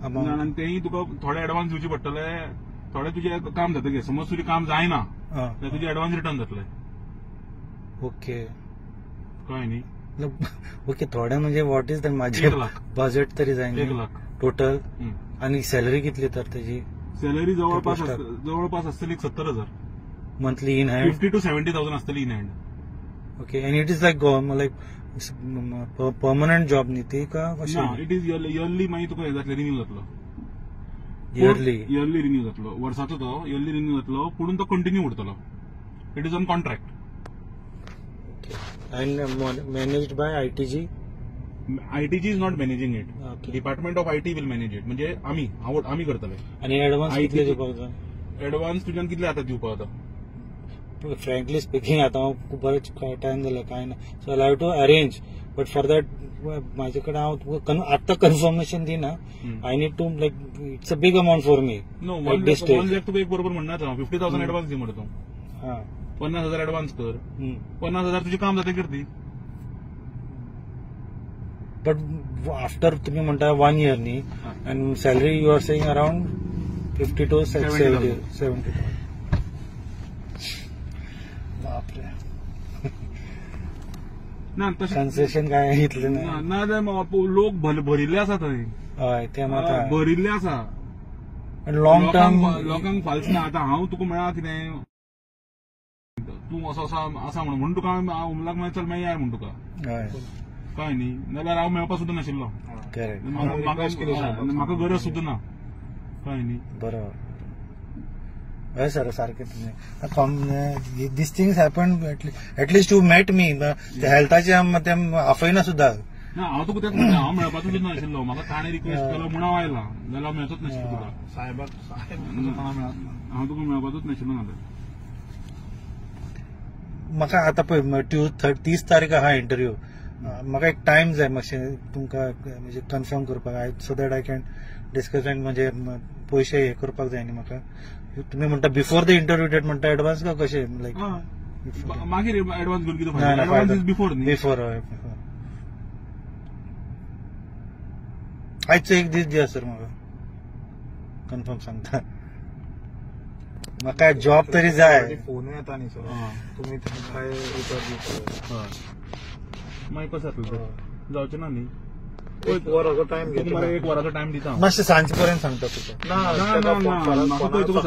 आणि तेही तुका थोडे ऍडव्हान्स दिवचे पडटले. थोडे तुझे काम जातले. समज तुझे काम जायना जाल्यार तुझे ऍडव्हान्स रिटर्न जातले. ओके कळ्ळें न्ही. ओके थोडे म्हणजे व्हॉट इज माझे 1 लाख बजेट तरी जाय 1 लाख टोटल. आणि सॅलरी कितली तर त्याची? सॅलरी जवळपास आसतली 70,000 मंथली इन हँड. 50 to 70,000 आसतली in hand. Okay end it is like permanent job न्ही ती का कशें? It is yearly. मागीर तुका हे जातले रिन्यू जातलो. इयरली रिन्यू जातलो. वर्साचो तो इयरली रिन्यू जातलो. पुढून तो कंटिन्यू उरतलो. It is on contract. and managed by ITG. ITG is not managing it. Okay. Department of IT will manage it. म्हणजे आम्ही करतले. आणि ऍडव्हान्स कितले दिवपाक जाय? ऍडव्हान्स तुज्यान कितले आता दिवपाक जाता? फ्रँकली स्पीकिंग आता हांव बरेच टायम जाला काय ना. So I have to arrange but for that माझे कडेन हांव आत्ता कन्फर्मेशन दिना. I need to like it's a big amount for me. No 1 lakh तुका एक बरोबर म्हणना 50,000 ऍडव्हान्स दी म्हणतो. 50,000 ऍडव्हान्स कर. 50,000 तुझे काम जाते करती. बट आफ्टर तुम्ही म्हणता 1 year न्ही and salary you are saying around 50 to 70. बापरे. ना तशें कन्सेशन काय इतले ना लोक भरिल्ले आसा थंय. हय ते मात भरिल्ले आसा. लॉंग टर्म लोकांक फाल्स ना. आता हांव तुका म्हळा कितें तूं असो आसा म्हणून तुका उमलाक मागीर चल मागीर यार म्हण तुका कळ्ळें न्ही. नाल्यार हांव मेळपा सुद्दां नाशिल्लो. म्हाका गरज सुद्दां ना. कळ्ळें न्ही. बरोबर. हय सर सारकें तुमी these things happen. At least you met me हेल्थाचे afयना सुद्दां. ना हांव तुका तेच म्हणटा. हांव मेळपाचो सुद्दां नाशिल्लो. म्हाका ताणें रिक्वेस्ट केलो म्हूण हांव आयला. जाल्यार हांव मेळचोच नाशिल्लो तुका. हांव तुका मेळपाचोच नाशिल्लो नाल्यार. म्हाका आतां पळय 30 तारीख आहा इंटरव्यू. म्हाका एक टायम जाय मातशें तुमकां म्हणजे कन्फर्म करपाक so that I can discuss. End म्हणजे पयशे हे करपाक जाय न्ही म्हाका. तुम्ही म्हणटा बिफोर द इंटरव्यू डेट म्हणटा ऍडव्हान्स का कशें लायक मागीर ऍडव्हान्स घेवन कितें फायदो? ऍडव्हान्स इज बिफोर न्ही. बिफोर हय बिफोर. आयचो एक दीस दिया सर म्हाका कन्फर्म सांगता. म्हाका जॉब तरी जाय. फोन येता न्ही सर. तुमी काय उतर दिता. मागीर कशें जातलें? जावचें ना न्ही. 1 वराचो टायम तुका घेता. मरे 1 वराचो टायम दिता. मातशें सांजे पर्यंत सांगता तुका. म्हाका पळय तुका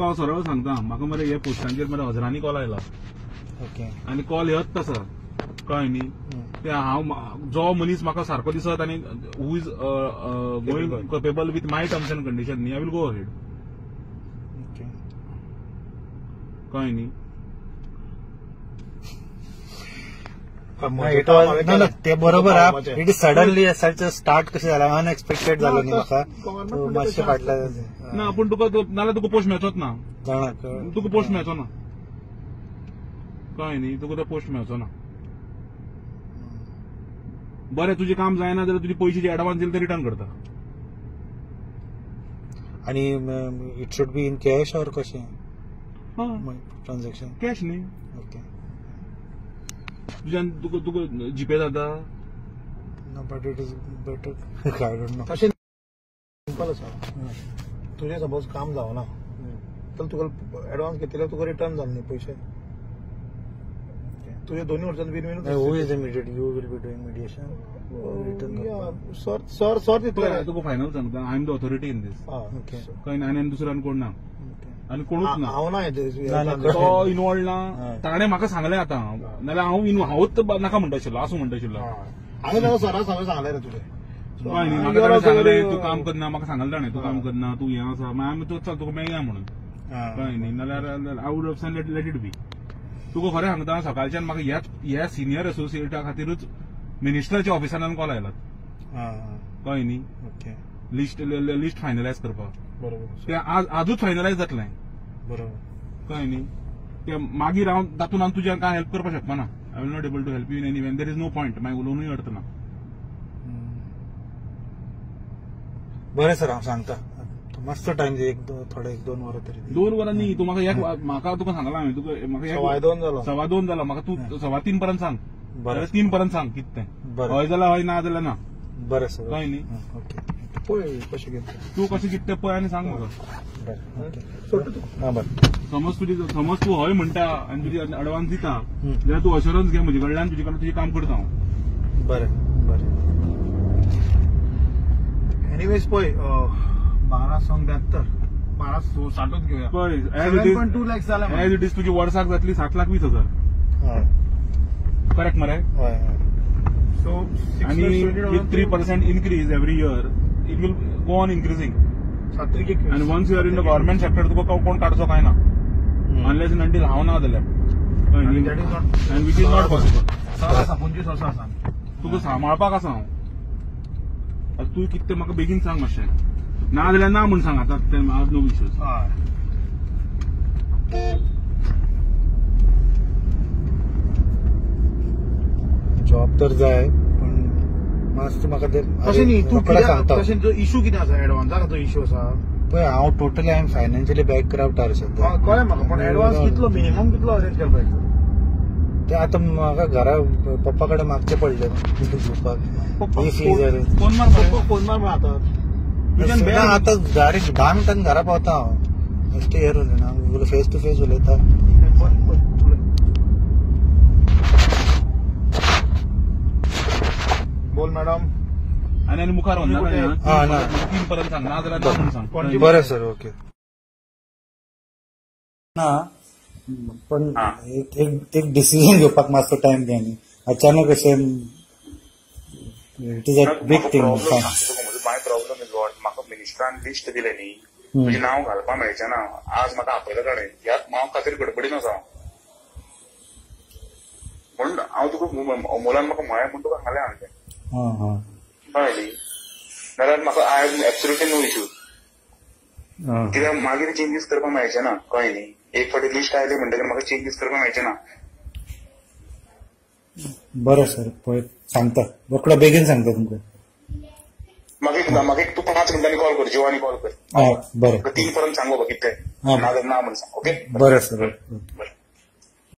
हांव सरळ सांगता. म्हाका मरे हे पोस्टांचेर मरे हजरांनी कॉल आयला. ओके. आनी कॉल येत आसा. कळ्ळें न्ही. ते हांव जो मनीस म्हाका सारको दिसत आनी who is going capable with my terms and condition न्ही आय विल गो अहेड. कळ्ळें न्ही. ते बरोबर आहा. इट इज सडनली स्टार्ट कशें जालें अनएक्सपेक्टेड जालो न्ही म्हाका. मातशें फाटल्यान ना पूण तुका नाल्यार तुका पोस्ट मेळचोच ना. जाणा तुका पोस्ट मेळचो ना. कळ्ळें न्ही. तुका तो पोस्ट मेळचो ना. बरें तुजें काम जायना जाल्यार तुजे पयशे जे ऍडव्हान्स दिले ते रिटर्न करता. आणि it should be in cash or कशें ट्रान्झॅक्शन? कॅश न्ही. ओके. तुज्यान तुका जीपे जाता. But it is better. I don't know. तशें सिंपल आसा. तुजें सपोज काम जावना तर तुका ऍडव्हान्स घेतले तुका रिटर्न जाले न्ही पयशे. तुझे 2 वर्षांत been who is immediate you will be doing mediation return. Sir दितले तुका फायनल सांगता. I am the authority in this. Okay. कळ्ळें न्ही. आनी दुसऱ्यान कोण ना. आनी कोणूच ना. हांव ना तो इनवॉल्ड ना. ताणें म्हाका सांगलें आतां. नाल्यार हांवूच नाका म्हणटा आशिल्लो. आसूं म्हणटा आशिल्लो. हांवें ताका सराक सांगलें रे तुजें. कळ्ळें न्ही. म्हाका सांगलें तूं काम करना. म्हाका सांगलें ताणें तूं काम करना. तूं हें आसा. मागीर चल तुका मेळया म्हणून. कळ्ळें न्ही. नाल्यार I would have said let it be. तुका खरें सांगता सकाळच्यान म्हाका ह्या सिनियर एसोसिएटा खातीरूच मिनिस्टराच्या ऑफिसांतल्यान कॉल आयलात. कळ्ळें न्ही. ओके. लिस्ट फायनलायज करपाक. बरोबर. ते आजूच फायनलायज जातलें. बरोबर. कळ्ळें न्ही. ते मागीर हांव तातूंत तुज्यान कांय हेल्प करपाक शकपाना. I will not able to help you in any way. There is no point. मागीर उलोवनूय अर्थ ना. बरें सर हांव सांगता. मस्त टायम दे. थोडे 1-2 वरां तरी. 2 वरां न्ही. तूं म्हाका तुका सांगलां हांवें तुका म्हाका 2:15 जाला. म्हाका तूं 2:15 पर्यंत सांग. बरें. 3 पर्यंत सांग कितें तें. हय जाल्यार हय ना जाल्यार ना. बरें सर. कळ्ळें न्ही. ओके. पळय कशें घेता तू कशें कितें तें पळय आनी सांग म्हाका. बरें समज तू हय म्हणटा आनी तुजी एडवान्स दिता जाल्यार तू अश्युरन्स घे म्हजे कडल्यान, तुजे कडल्यान तुजें काम करता हांव. बरें बरें. एनिवेज पळय 1272 1260 घेऊया पळय 7.2 lakhs जाले एज इट इज तुजी वर्साक जातली 7,20,000. हय करेक्ट मरे. हय हय. सो आणि with 3% increase every year, it will go on increasing. And once you are in the government sector, तुका कोण काडचो काय ना, unless and until हांव ना जाल्यार. And which is not possible. 25 वर्सां आसा तुका सांबाळपाक आसा हांव. आतां तूं कितें तें म्हाका बेगीन सांग मातशें. ना जाल्यार ना म्हूण सांग. आतां तें नो इश्यूज. जॉब तर जाय पण मातशें म्हाका तशें न्ही तूं सांगता. तशें इशू कितें आसा एडवान्साक तो इशू आसा पळय हांव totally I am financially background रे सध्या. कळ्ळें म्हाका पण एडवान्स कितलो मिनिमम कितलो अरेंज करपाक जाय ते आतां म्हाका घरा पप्पा कडेन मागचें पडलें घेवपाक. फोन मार फोन मार आतां आतां डायरेक्ट 10 मिनटांनी घरा पावता हांव. बेश्टें हेर उलयना फेस टू फेस उलयता. बोल मॅडम. आणि मुखार म्हणणार 3 पर्यंत सांग. ना जाल्यार ना म्हणून सांग. बरें सर ओके. ना पण एक डिसिजन घेवपाक मातसो टायम घे न्ही. अचानक अशें it is a big thing. My problem is what म्हाका मिनिस्टरान लिस्ट दिलें न्ही, म्हजें नांव घालपाक मेळचें ना. आज म्हाका आपयलें ताणें. ह्या हांव खातीर गडबडीन आसा म्हणून हांव तुका मोलान म्हाका म्हळें म्हूण तुका सांगलें हांवें. कळ्ळी नाल्यार म्हाका I have absolutely no issue. कित्याक मागीर चेंजीस करपाक मेळचें ना. कळ्ळें न्ही. एक फावटी लिस्ट आयली म्हणटकीर म्हाका चेंजीस करपाक मेळचें ना. बरें सर पळय सांगता. रोखडो बेगीन सांगता तुमकां. म्हाका एक तूं 5 मिनटांनी कॉल कर. जिवानी कॉल कर. बरें 3 पर्यंत सांगो कितें ना म्हणून सांग. ओके बरें सर. बरें.